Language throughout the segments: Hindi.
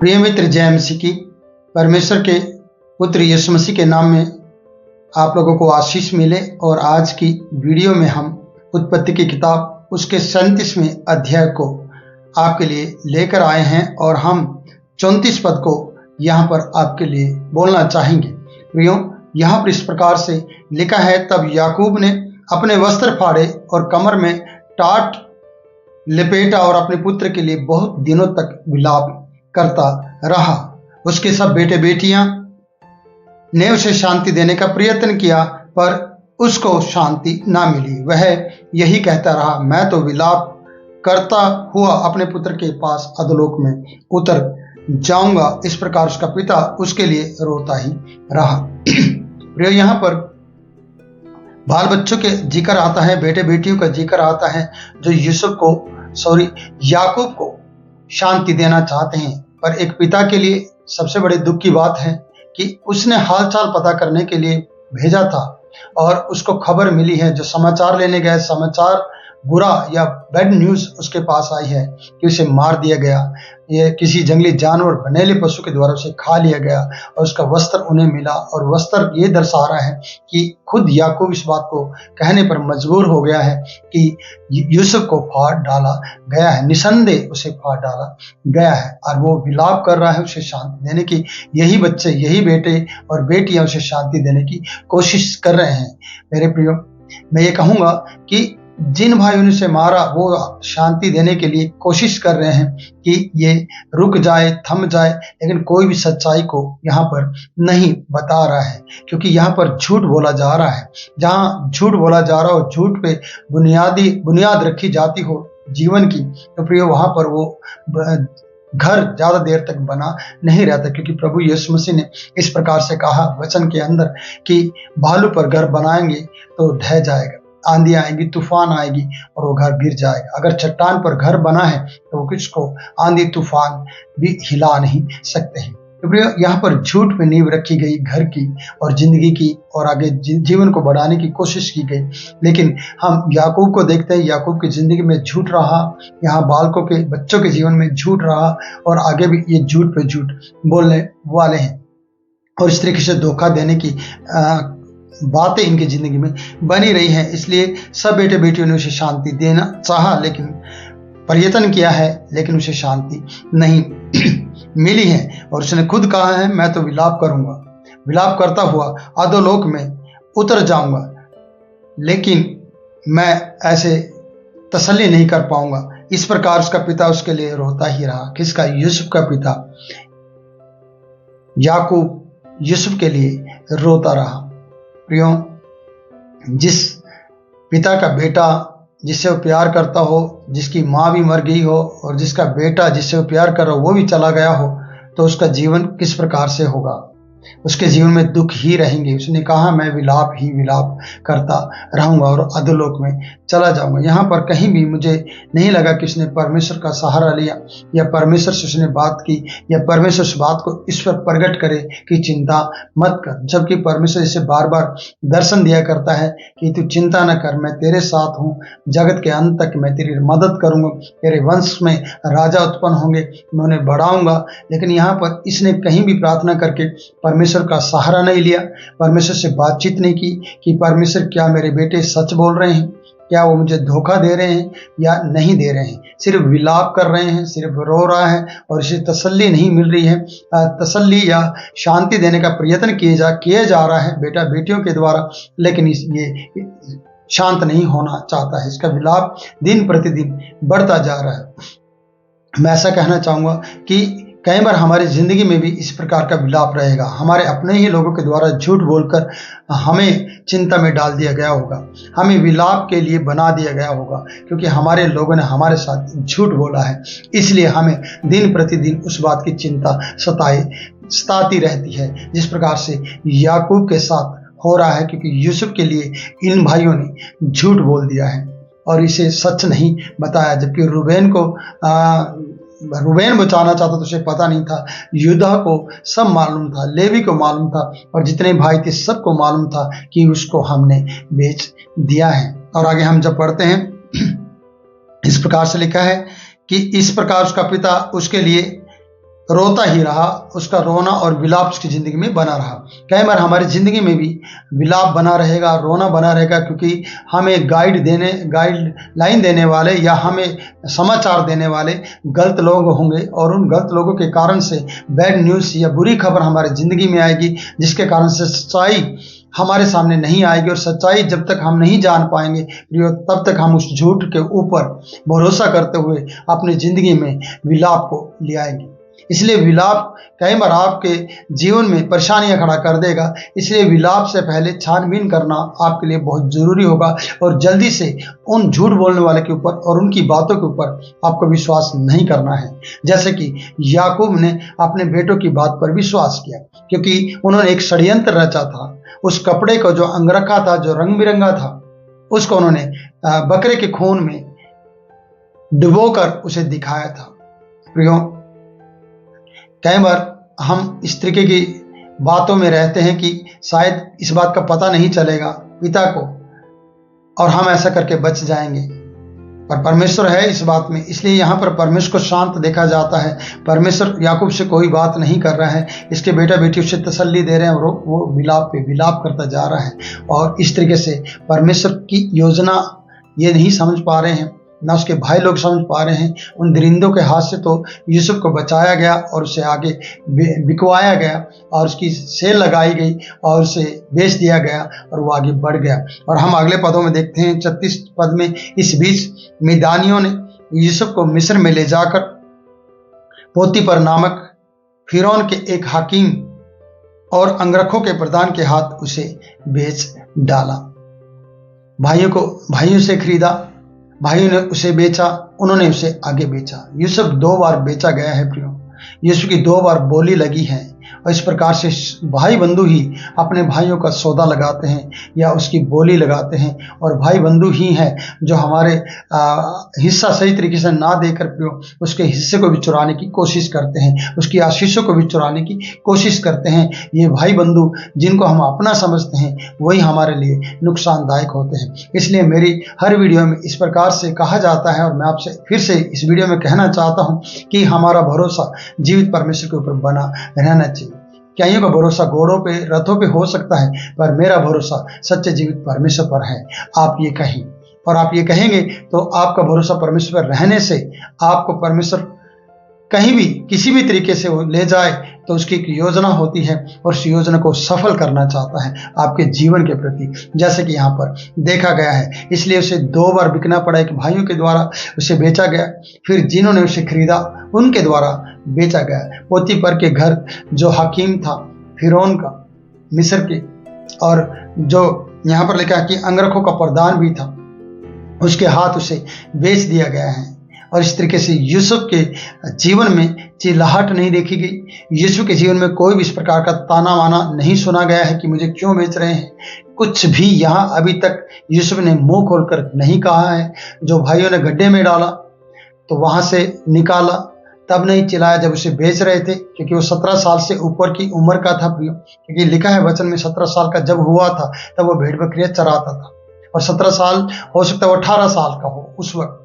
प्रिय मित्र, जय मसीह की। परमेश्वर के पुत्र यीशु मसीह के नाम में आप लोगों को आशीष मिले। और आज की वीडियो में हम उत्पत्ति की किताब उसके 37वें अध्याय को आपके लिए लेकर आए हैं और हम 34 पद को यहाँ पर आपके लिए बोलना चाहेंगे। प्रियो, यहाँ पर इस प्रकार से लिखा है, तब याकूब ने अपने वस्त्र फाड़े और कमर में टाट लपेटा और अपने पुत्र के लिए बहुत दिनों तक विलाप करता रहा। उसके सब बेटे बेटियां ने उसे शांति देने का प्रयत्न किया, पर उसको शांति ना मिली। वह यही कहता रहा, मैं तो विलाप करता हुआ अपने पुत्र के पास अधोलोक में उतर जाऊंगा। इस प्रकार उसका पिता उसके लिए रोता ही रहा। प्रिय, यहाँ पर बाल बच्चों के जिक्र आता है, बेटे बेटियों का जिक्र आता है, जो याकूब को शांति देना चाहते हैं। पर एक पिता के लिए सबसे बड़े दुख की बात है कि उसने हालचाल पता करने के लिए भेजा था और उसको खबर मिली है, जो समाचार लेने गए, समाचार बुरा या बैड न्यूज उसके पास आई है कि उसे मार दिया गया, ये किसी जंगली जानवर बनेले पशु के द्वारा उसे खा लिया गया और उसका वस्त्र उन्हें मिला। और वस्त्र ये दर्शा रहा है कि खुद याकूब इस बात को कहने पर मजबूर हो गया है कि यूसुफ को फाड़ डाला गया है, निसंदेह उसे फाड़ डाला गया है। और वो विलाप कर रहा है उसे शांति देने की। यही बच्चे, यही बेटे और बेटियां उसे शांति देने की कोशिश कर रहे हैं। मेरे प्रियो, मैं ये कहूँगा कि जिन भाइयों ने उसे मारा वो शांति देने के लिए कोशिश कर रहे हैं कि ये रुक जाए, थम जाए, लेकिन कोई भी सच्चाई को यहाँ पर नहीं बता रहा है, क्योंकि यहाँ पर झूठ बोला जा रहा है। जहाँ झूठ बोला जा रहा हो, झूठ पे बुनियाद रखी जाती हो जीवन की, तो प्रिय वहाँ पर वो घर ज्यादा देर तक बना नहीं रहता। क्योंकि प्रभु यीशु मसीह ने इस प्रकार से कहा वचन के अंदर कि भालू पर घर बनाएंगे तो ढह जाएगा, आंधी आएगी, तूफान आएगी और वो घर गिर जाएगा। अगर चट्टान पर घर बना है तो वो किसको आंधी तूफान भी हिला नहीं सकते हैं। तो यहाँ पर झूठ पे नींव रखी गई घर की और जिंदगी की, और आगे जीवन को बढ़ाने की कोशिश की गई। लेकिन हम याकूब को देखते हैं, याकूब की जिंदगी में झूठ रहा, यहाँ बालकों के बच्चों के जीवन में झूठ रहा और आगे भी ये झूठ पे झूठ बोलने वाले हैं और इस तरीके से धोखा देने की बातें इनकी जिंदगी में बनी रही हैं। इसलिए सब बेटे बेटियों ने उसे शांति देना चाहा, लेकिन प्रयत्न किया है, लेकिन उसे शांति नहीं मिली है। और उसने खुद कहा है, मैं तो विलाप करूंगा, विलाप करता हुआ अधोलोक में उतर जाऊंगा, लेकिन मैं ऐसे तसल्ली नहीं कर पाऊंगा। इस प्रकार उसका पिता उसके लिए रोता ही रहा। किसका? यूसुफ का पिता याकूब यूसुफ के लिए रोता रहा। प्रियो, जिस पिता का बेटा जिससे वो प्यार करता हो, जिसकी माँ भी मर गई हो और जिसका बेटा जिससे वो प्यार कर रहा हो वो भी चला गया हो, तो उसका जीवन किस प्रकार से होगा? उसके जीवन में दुख ही रहेंगे। उसने कहा, मैं विलाप ही विलाप करता रहूंगा और अधोलोक में चला जाऊंगा। यहाँ पर कहीं भी मुझे नहीं लगा कि उसने परमेश्वर का सहारा लिया या परमेश्वर से उसने बात की या परमेश्वर उस बात को इस पर प्रकट करे कि चिंता मत कर। जबकि परमेश्वर इसे बार बार दर्शन दिया करता है कि तू चिंता न कर, मैं तेरे साथ हूँ, जगत के अंत तक मैं तेरी मदद करूंगा, तेरे वंश में राजा उत्पन्न होंगे, मैं उन्हें बढ़ाऊंगा। लेकिन यहाँ पर इसने कहीं भी प्रार्थना करके परमेश्वर का सहारा नहीं लिया, परमेश्वर से बातचीत नहीं की कि परमेश्वर क्या मेरे बेटे सच बोल रहे हैं, क्या वो मुझे धोखा दे रहे हैं या नहीं दे रहे हैं। सिर्फ विलाप कर रहे हैं, सिर्फ रो रहा है और इसे तसल्ली नहीं मिल रही है। तसल्ली या शांति देने का प्रयत्न किया जा रहा है बेटा बेटियों के द्वारा, लेकिन ये शांत नहीं होना चाहता है। इसका विलाप दिन प्रतिदिन बढ़ता जा रहा है। मैं ऐसा कहना चाहूँगा कि कई बार हमारी ज़िंदगी में भी इस प्रकार का विलाप रहेगा। हमारे अपने ही लोगों के द्वारा झूठ बोलकर हमें चिंता में डाल दिया गया होगा, हमें विलाप के लिए बना दिया गया होगा, क्योंकि हमारे लोगों ने हमारे साथ झूठ बोला है। इसलिए हमें दिन प्रतिदिन उस बात की चिंता सताती रहती है, जिस प्रकार से याकूब के साथ हो रहा है। क्योंकि यूसुफ के लिए इन भाइयों ने झूठ बोल दिया है और इसे सच नहीं बताया। जबकि रूबेन बचाना चाहता तो उसे पता नहीं था, यूदा को सब मालूम था, लेवी को मालूम था और जितने भाई थे सबको मालूम था कि उसको हमने बेच दिया है। और आगे हम जब पढ़ते हैं, इस प्रकार से लिखा है कि इस प्रकार उसका पिता उसके लिए रोता ही रहा, उसका रोना और विलाप उसकी ज़िंदगी में बना रहा। कई बार हमारी ज़िंदगी में भी विलाप बना रहेगा, रोना बना रहेगा, क्योंकि हमें गाइडलाइन देने वाले या हमें समाचार देने वाले गलत लोग होंगे, और उन गलत लोगों के कारण से बैड न्यूज़ या बुरी खबर हमारी ज़िंदगी में आएगी, जिसके कारण से सच्चाई हमारे सामने नहीं आएगी। और सच्चाई जब तक हम नहीं जान पाएंगे तब तक हम उस झूठ के ऊपर भरोसा करते हुए अपनी ज़िंदगी में विलाप को ले आएंगे। इसलिए विलाप कई बार आपके जीवन में परेशानियां खड़ा कर देगा। इसलिए विलाप से पहले छानबीन करना आपके लिए बहुत ज़रूरी होगा, और जल्दी से उन झूठ बोलने वाले के ऊपर और उनकी बातों के ऊपर आपको विश्वास नहीं करना है। जैसे कि याकूब ने अपने बेटों की बात पर विश्वास किया, क्योंकि उन्होंने एक षड्यंत्र रचा था। उस कपड़े को जो अंगरखा था, जो रंग बिरंगा था, उसको उन्होंने बकरे के खून में डुबोकर उसे दिखाया था। प्रियो, कई बार हम इस तरीके की बातों में रहते हैं कि शायद इस बात का पता नहीं चलेगा पिता को, और हम ऐसा करके बच जाएंगे, पर परमेश्वर है इस बात में। इसलिए यहाँ पर परमेश्वर को शांत देखा जाता है। परमेश्वर याकूब से कोई बात नहीं कर रहा है, इसके बेटा बेटी उसे तसल्ली दे रहे हैं, और वो विलाप पे विलाप करता जा रहा है। और इस तरीके से परमेश्वर की योजना ये नहीं समझ पा रहे हैं, ना उसके भाई लोग समझ पा रहे हैं। उन दरिंदों के हाथ से तो यूसुफ को बचाया गया और उसे आगे बिकवाया गया, और उसकी सेल लगाई गई और उसे बेच दिया गया, और वो आगे बढ़ गया। और हम अगले पदों में देखते हैं 36 पद में, इस बीच मिदानियों ने यूसुफ को मिस्र में ले जाकर पोतीपर नामक फिरौन के एक हाकिम और अंगरखों के प्रधान के हाथ उसे बेच डाला। भाइयों से खरीदा, भाइयों ने उसे बेचा, उन्होंने उसे आगे बेचा। यूसुफ 2 बार बेचा गया है प्रियो। यूसुफ की 2 बार बोली लगी है, और इस प्रकार से भाई बंधु ही अपने भाइयों का सौदा लगाते हैं या उसकी बोली लगाते हैं, और भाई बंधु ही हैं जो हमारे हिस्सा सही तरीके से ना देकर प्रियो उसके हिस्से को भी चुराने की कोशिश करते हैं, उसकी आशीषों को भी चुराने की कोशिश करते हैं। ये भाई बंधु जिनको हम अपना समझते हैं, वही हमारे लिए नुकसानदायक होते हैं। इसलिए मेरी हर वीडियो में इस प्रकार से कहा जाता है, और मैं आपसे फिर से इस वीडियो में कहना चाहता हूँ कि हमारा भरोसा जीवित परमेश्वर के ऊपर बना रहना चाहिए। कईयों का भरोसा घोड़ों पे, रथों पे हो सकता है, पर मेरा भरोसा सच्चे जीवित परमेश्वर पर है। आप ये कहें, और आप ये कहेंगे तो आपका भरोसा परमेश्वर पर रहने से आपको परमेश्वर कहीं भी किसी भी तरीके से ले जाए तो उसकी एक योजना होती है, और उस योजना को सफल करना चाहता है आपके जीवन के प्रति, जैसे कि यहाँ पर देखा गया है। इसलिए उसे 2 बार बिकना पड़ा, एक भाइयों के द्वारा उसे बेचा गया, फिर जिन्होंने उसे खरीदा उनके द्वारा बेचा गया। पोतीपर के घर जो हकीम था फिरौन का मिस्र के, और जो यहाँ पर लिखा है कि अंगरखों का प्रधान भी था, उसके हाथ उसे बेच दिया गया है। और इस तरीके से यूसुफ के जीवन में चिल्लाहट नहीं देखी गई। यूसुफ के जीवन में कोई भी इस प्रकार का ताना वाना नहीं सुना गया है कि मुझे क्यों बेच रहे हैं। कुछ भी यहाँ अभी तक यूसुफ ने मुंह खोलकर नहीं कहा है। जो भाइयों ने गड्ढे में डाला तो वहां से निकाला, तब नहीं चिल्लाया जब उसे बेच रहे थे, क्योंकि वो 17 साल से ऊपर की उम्र का था प्रियो। क्योंकि लिखा है वचन में 17 साल का जब हुआ था तब वो भेड़ बकरियां चराता था, और 17 साल हो सकता है वो 18 साल का हो उस वक्त,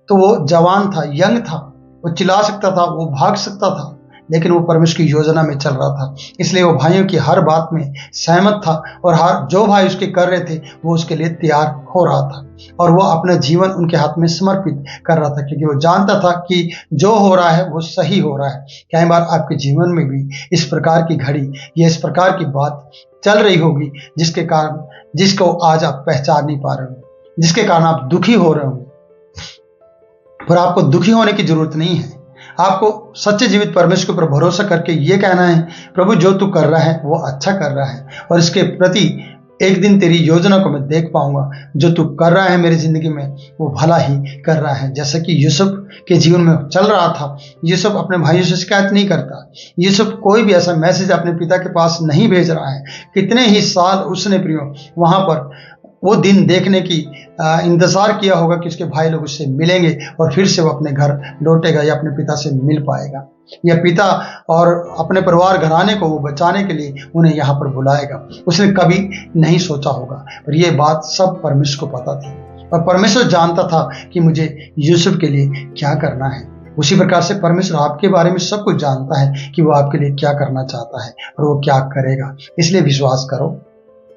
तो वो जवान था, यंग था, वो चिल्ला सकता था, वो भाग सकता था, लेकिन वो परमेश्वर की योजना में चल रहा था। इसलिए वो भाइयों की हर बात में सहमत था, और हर जो भाई उसके कर रहे थे वो उसके लिए तैयार हो रहा था, और वो अपना जीवन उनके हाथ में समर्पित कर रहा था, क्योंकि वो जानता था कि जो हो रहा है वो सही हो रहा है। कई बार आपके जीवन में भी इस प्रकार की घड़ी या इस प्रकार की बात चल रही होगी जिसके कारण, जिसको आज आप पहचान नहीं पा रहे हो, जिसके कारण आप दुखी हो रहे होंगे। पर आपको दुखी होने की जरूरत नहीं है। आपको सच्चे जीवित परमेश्वर के ऊपर भरोसा करके ये कहना है, प्रभु जो तू कर रहा है वो अच्छा कर रहा है, और इसके प्रति एक दिन तेरी योजना को मैं देख पाऊंगा। जो तू कर रहा है मेरी जिंदगी में वो भला ही कर रहा है। जैसे कि यूसुफ के जीवन में चल रहा था। यूसुफ अपने भाइयों से शिकायत नहीं करता। यूसुफ कोई भी ऐसा मैसेज अपने पिता के पास नहीं भेज रहा है। कितने ही साल उसने प्रियो वहां पर वो दिन देखने की इंतजार किया होगा कि उसके भाई लोग उससे मिलेंगे और फिर से वो अपने घर लौटेगा या अपने पिता से मिल पाएगा, या पिता और अपने परिवार घराने को वो बचाने के लिए उन्हें यहाँ पर बुलाएगा। उसने कभी नहीं सोचा होगा, पर यह बात सब परमेश्वर को पता थी, और परमेश्वर जानता था कि मुझे यूसुफ के लिए क्या करना है। उसी प्रकार से परमेश्वर आपके बारे में सब कुछ जानता है कि वो आपके लिए क्या करना चाहता है और वो क्या करेगा। इसलिए विश्वास करो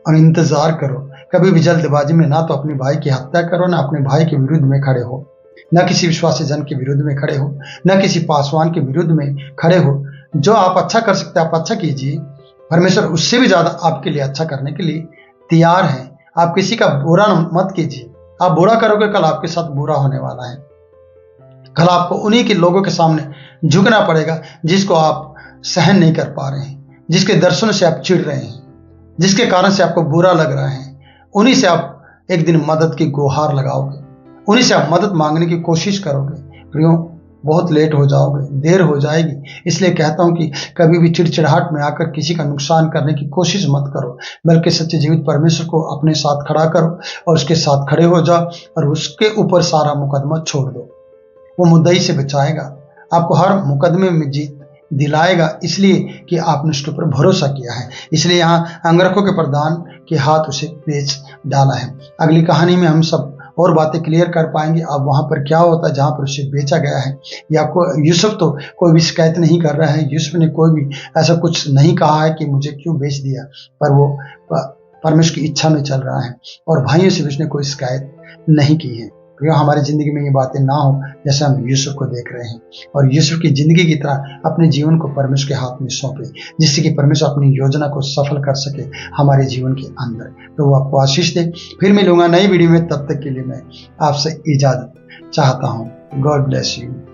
और इंतजार करो। कभी भी जल्दबाजी में ना तो अपने भाई की हत्या करो, ना अपने भाई के विरुद्ध में खड़े हो, न किसी विश्वासी जन के विरुद्ध में खड़े हो, न किसी पासवान के विरुद्ध में खड़े हो। जो आप अच्छा कर सकते हैं आप अच्छा कीजिए। परमेश्वर उससे भी ज्यादा आपके लिए अच्छा करने के लिए तैयार है। आप किसी का बुरा मत कीजिए। आप बुरा करोगे कल आपके साथ बुरा होने वाला है। कल आपको उन्हीं के लोगों के सामने झुकना पड़ेगा जिसको आप सहन नहीं कर पा रहे हैं, जिसके दर्शनों से आप चिढ़ रहे हैं, जिसके कारण से आपको बुरा लग रहा है। उन्हीं से आप एक दिन मदद की गुहार लगाओगे, उन्हीं से आप मदद मांगने की कोशिश करोगे। प्रियो, बहुत लेट हो जाओगे, देर हो जाएगी। इसलिए कहता हूं कि कभी भी चिड़चिड़ाहट में आकर किसी का नुकसान करने की कोशिश मत करो, बल्कि सच्चे जीवित परमेश्वर को अपने साथ खड़ा करो और उसके साथ खड़े हो जाओ और उसके ऊपर सारा मुकदमा छोड़ दो। वो मुद्दई से बचाएगा, आपको हर मुकदमे में जीत दिलाएगा, इसलिए कि आपने उसके ऊपर भरोसा किया है। इसलिए यहाँ अंगरखों के प्रधान के हाथ उसे बेच डाला है। अगली कहानी में हम सब और बातें क्लियर कर पाएंगे। अब वहां पर क्या होता है जहां पर उसे बेचा गया है। या यूसुफ तो कोई भी शिकायत नहीं कर रहा है, यूसुफ ने कोई भी ऐसा कुछ नहीं कहा है कि मुझे क्यों बेच दिया, पर वो परमेश्वर की इच्छा में चल रहा है और भाइयों से भी उसने कोई शिकायत नहीं की है। तो हमारी जिंदगी में ये बातें ना हो जैसे हम यूसुफ को देख रहे हैं, और यूसुफ की जिंदगी की तरह अपने जीवन को परमेश्वर के हाथ में सौंपे, जिससे कि परमेश्वर अपनी योजना को सफल कर सके हमारे जीवन के अंदर। तो वो आपको आशीष दे। फिर मिलूंगा नई वीडियो में, तब तक के लिए मैं आपसे इजाजत चाहता हूँ। God bless you.